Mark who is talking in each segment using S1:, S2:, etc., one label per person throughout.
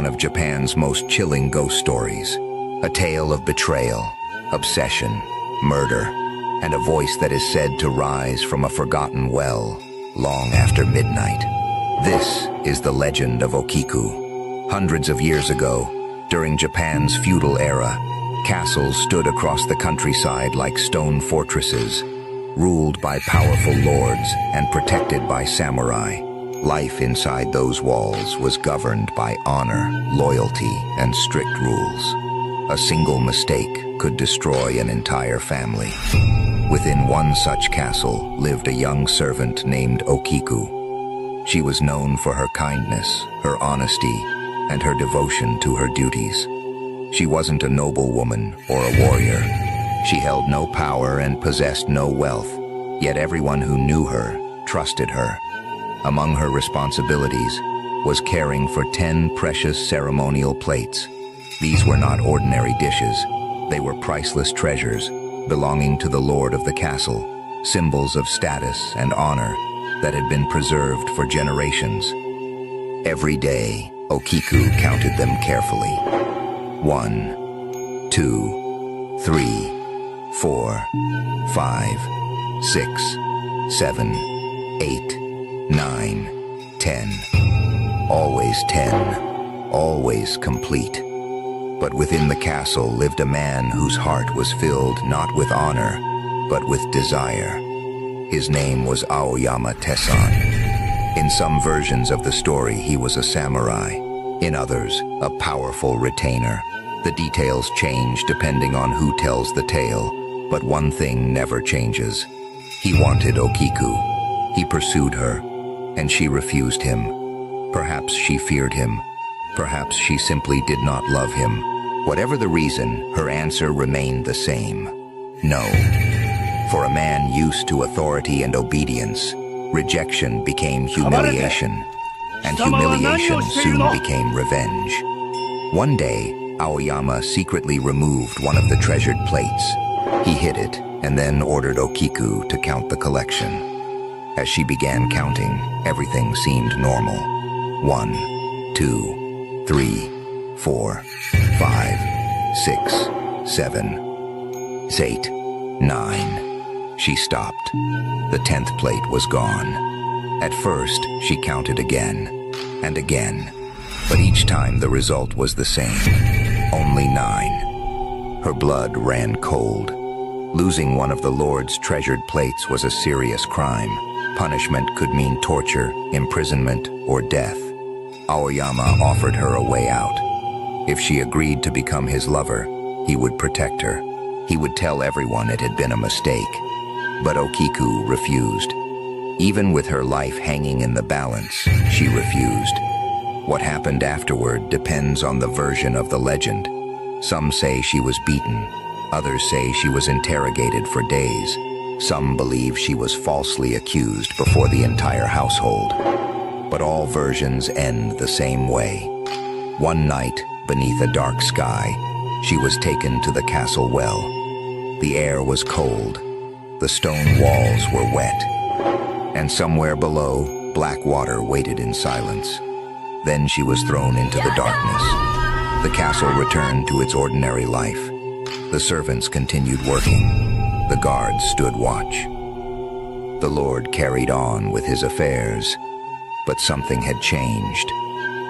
S1: one of Japan's most chilling ghost stories. A tale of betrayal, obsession, murder, and a voice that is said to rise from a forgotten well long after midnight. This is the legend of Okiku. Hundreds of years ago, during Japan's feudal era, castles stood across the countryside like stone fortresses, ruled by powerful lords and protected by samurai. Life inside those walls was governed by honor, loyalty, and strict rules. A single mistake could destroy an entire family. Within one such castle lived a young servant named Okiku. She was known for her kindness, her honesty, and her devotion to her duties. She wasn't a noblewoman or a warrior. She held no power and possessed no wealth, yet everyone who knew her trusted her. Among her responsibilities was caring for 10 precious ceremonial plates. These were not ordinary dishes. They were priceless treasures belonging to the lord of the castle, symbols of status and honor that had been preserved for generations. Every day, Okiku counted them carefully. 1, 2, 3, 4, 5, 6, 7, 8, 9, 10. Always 10, always complete. But within the castle lived a man whose heart was filled not with honor, but with desire. His name was Aoyama Tesan. In some versions of the story, he was a samurai. In others, a powerful retainer. The details change depending on who tells the tale, but one thing never changes. He wanted Okiku. He pursued her, and she refused him. Perhaps she feared him. Perhaps she simply did not love him. Whatever the reason, her answer remained the same. No. For a man used to authority and obedience, rejection became humiliation, and humiliation soon became revenge. One day, Aoyama secretly removed one of the treasured plates. He hid it and then ordered Okiku to count the collection. As she began counting, everything seemed normal. 1, 2, 3, 4, 5, 6, 7, 8, 9. She stopped. The 10th plate was gone. At first, she counted again and again, but each time the result was the same. Only 9. Her blood ran cold. Losing one of the Lord's treasured plates was a serious crime. Punishment could mean torture, imprisonment, or death. Aoyama offered her a way out. If she agreed to become his lover, he would protect her. He would tell everyone it had been a mistake. But Okiku refused. Even with her life hanging in the balance, she refused. What happened afterward depends on the version of the legend. Some say she was beaten. Others say she was interrogated for days. Some believe she was falsely accused before the entire household. But all versions end the same way. One night, beneath a dark sky, she was taken to the castle well. The air was cold. The stone walls were wet. And somewhere below, black water waited in silence. Then she was thrown into the darkness. The castle returned to its ordinary life. The servants continued working. The guards stood watch. The Lord carried on with his affairs, but something had changed.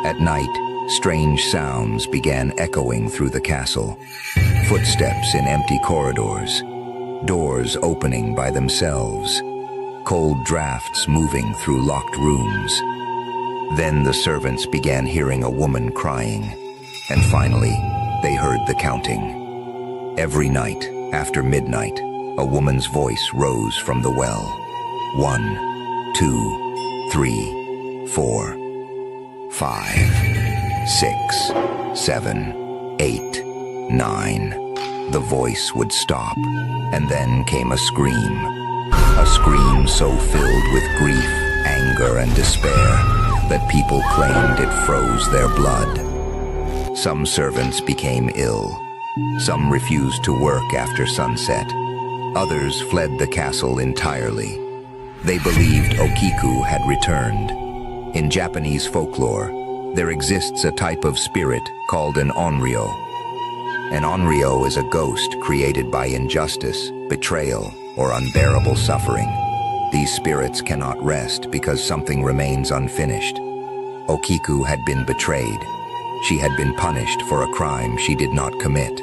S1: At night, strange sounds began echoing through the castle. Footsteps in empty corridors, doors opening by themselves, cold drafts moving through locked rooms. Then the servants began hearing a woman crying, and finally, they heard the counting. Every night, after midnight, a woman's voice rose from the well. 1, 2, 3, 4, 5, 6, 7, 8, 9. The voice would stop, and then came a scream. A scream so filled with grief, anger, and despair that people claimed it froze their blood. Some servants became ill. Some refused to work after sunset. Others fled the castle entirely. They believed Okiku had returned. In Japanese folklore, There exists a type of spirit called an onryo. An onryo is a ghost created by injustice, betrayal, or unbearable suffering. These spirits cannot rest because something remains unfinished. Okiku had been betrayed. She had been punished for a crime she did not commit.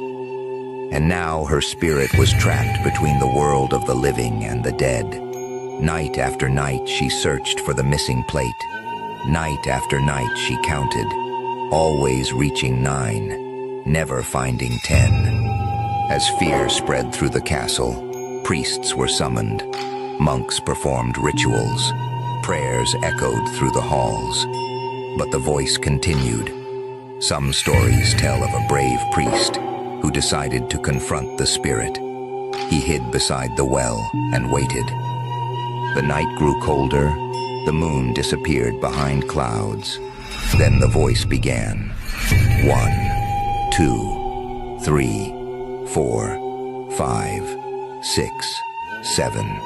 S1: And now her spirit was trapped between the world of the living and the dead. Night after night she searched for the missing plate. Night after night she counted, always reaching 9, never finding 10. As fear spread through the castle, priests were summoned. Monks performed rituals. Prayers echoed through the halls. But the voice continued. Some stories tell of a brave priest who decided to confront the spirit. He hid beside the well and waited. The night grew colder. The moon disappeared behind clouds. Then the voice began. 1, 2, 3, 4, 5, 6, 7,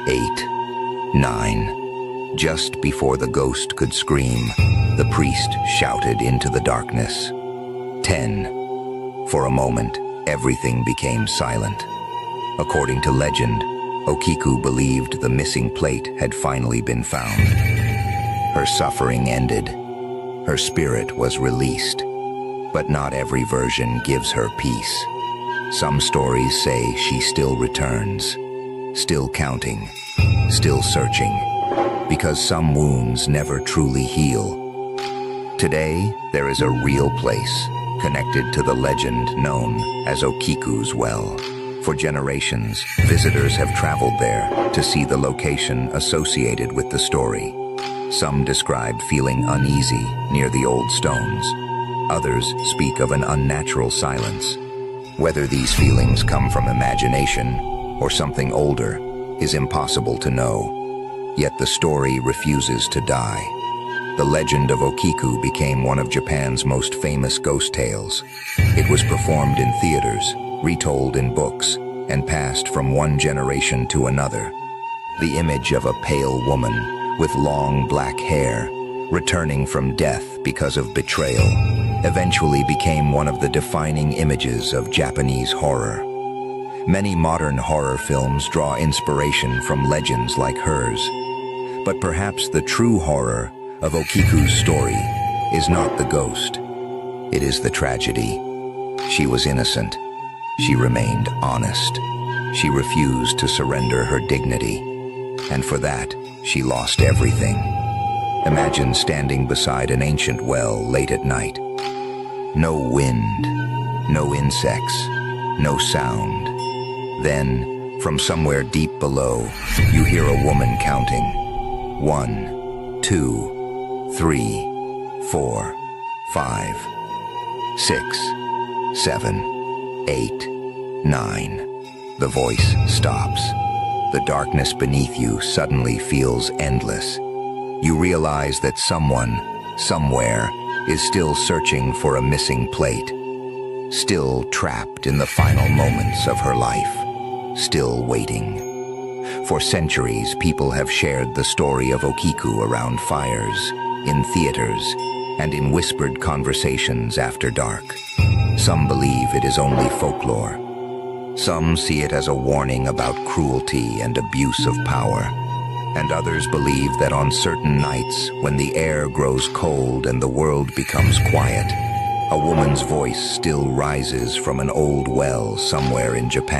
S1: 8, 9. Just before the ghost could scream, the priest shouted into the darkness. 10. For a moment, everything became silent. According to legend, Okiku believed the missing plate had finally been found. Her suffering ended. Her spirit was released. But not every version gives her peace. Some stories say she still returns, still counting, still searching, because some wounds never truly heal. Today, there is a real place connected to the legend known as Okiku's Well. For generations, visitors have traveled there to see the location associated with the story. Some describe feeling uneasy near the old stones. Others speak of an unnatural silence. Whether these feelings come from imagination or something older is impossible to know. Yet the story refuses to die. The legend of Okiku became one of Japan's most famous ghost tales. It was performed in theaters, retold in books, and passed from one generation to another. The image of a pale woman with long black hair, returning from death because of betrayal, eventually became one of the defining images of Japanese horror. Many modern horror films draw inspiration from legends like hers. But perhaps the true horror of Okiku's story is not the ghost. It is the tragedy. She was innocent. She remained honest. She refused to surrender her dignity. And for that, she lost everything. Imagine standing beside an ancient well late at night. No wind, no insects, no sound. Then, from somewhere deep below, you hear a woman counting. 1, 2, 3, 4, 5, 6, 7, 8, 9. The voice stops. The darkness beneath you suddenly feels endless. You realize that someone, somewhere, is still searching for a missing plate. Still trapped in the final moments of her life. Still waiting. For centuries, people have shared the story of Okiku around fires, in theaters, and in whispered conversations after dark. Some believe it is only folklore. Some see it as a warning about cruelty and abuse of power. And others believe that on certain nights, when the air grows cold and the world becomes quiet, a woman's voice still rises from an old well somewhere in Japan.